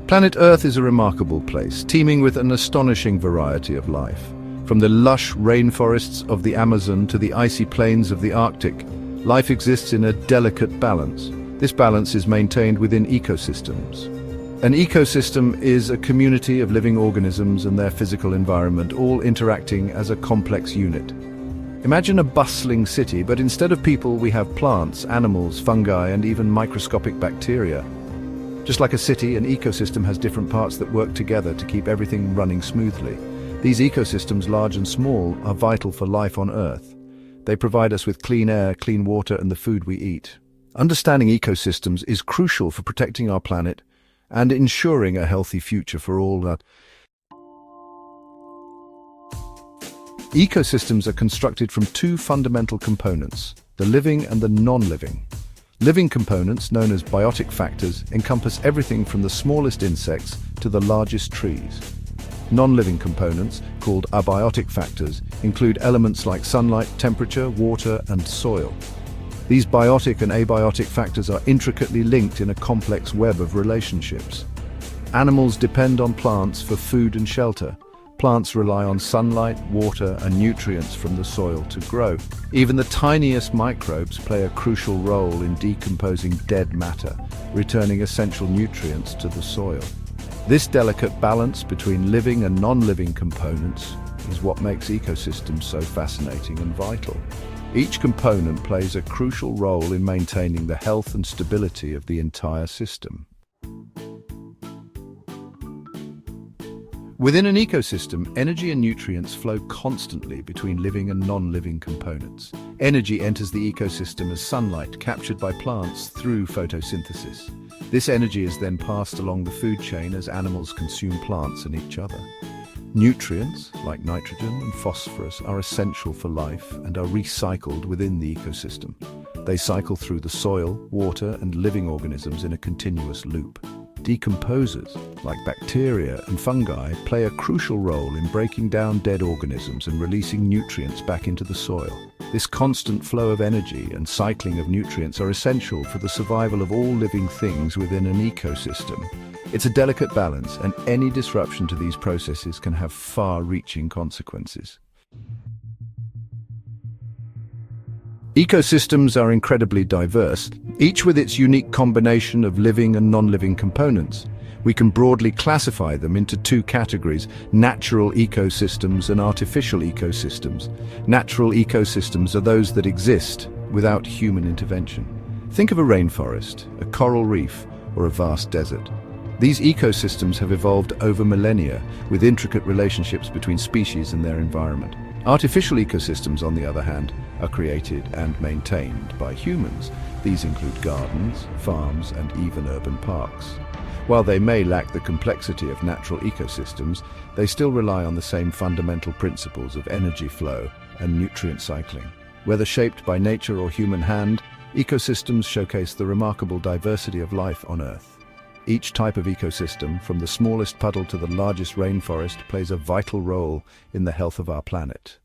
Planet Earth is a remarkable place, teeming with an astonishing variety of life. From the lush rainforests of the Amazon to the icy plains of the Arctic, life exists in a delicate balance. This balance is maintained within ecosystems. An ecosystem is a community of living organisms and their physical environment, all interacting as a complex unit. Imagine a bustling city, but instead of people, we have plants, animals, fungi, and even microscopic bacteria. Just like a city, an ecosystem has different parts that work together to keep everything running smoothly. These ecosystems, large and small, are vital for life on Earth. They provide us with clean air, clean water, and the food we eat. Understanding ecosystems is crucial for protecting our planet and ensuring a healthy future for all. Ecosystems are constructed from two fundamental components, the living and the non-living. Living components, known as biotic factors, encompass everything from the smallest insects to the largest trees. Non-living components, called abiotic factors, include elements like sunlight, temperature, water, and soil. These biotic and abiotic factors are intricately linked in a complex web of relationships. Animals depend on plants for food and shelter. Plants rely on sunlight, water, and nutrients from the soil to grow. Even the tiniest microbes play a crucial role in decomposing dead matter, returning essential nutrients to the soil. This delicate balance between living and non-living components is what makes ecosystems so fascinating and vital. Each component plays a crucial role in maintaining the health and stability of the entire system. Within an ecosystem, energy and nutrients flow constantly between living and non-living components. Energy enters the ecosystem as sunlight captured by plants through photosynthesis. This energy is then passed along the food chain as animals consume plants and each other. Nutrients, like nitrogen and phosphorus, are essential for life and are recycled within the ecosystem. They cycle through the soil, water, and living organisms in a continuous loop. Decomposers, like bacteria and fungi, play a crucial role in breaking down dead organisms and releasing nutrients back into the soil. This constant flow of energy and cycling of nutrients are essential for the survival of all living things within an ecosystem. It's a delicate balance, and any disruption to these processes can have far-reaching consequences. Ecosystems are incredibly diverse, each with its unique combination of living and non-living components. We can broadly classify them into two categories: natural ecosystems and artificial ecosystems. Natural ecosystems are those that exist without human intervention. Think of a rainforest, a coral reef, or a vast desert. These ecosystems have evolved over millennia, with intricate relationships between species and their environment. Artificial ecosystems, on the other hand, are created and maintained by humans. These include gardens, farms, and even urban parks. While they may lack the complexity of natural ecosystems, they still rely on the same fundamental principles of energy flow and nutrient cycling. Whether shaped by nature or human hand, ecosystems showcase the remarkable diversity of life on Earth. Each type of ecosystem, from the smallest puddle to the largest rainforest, plays a vital role in the health of our planet.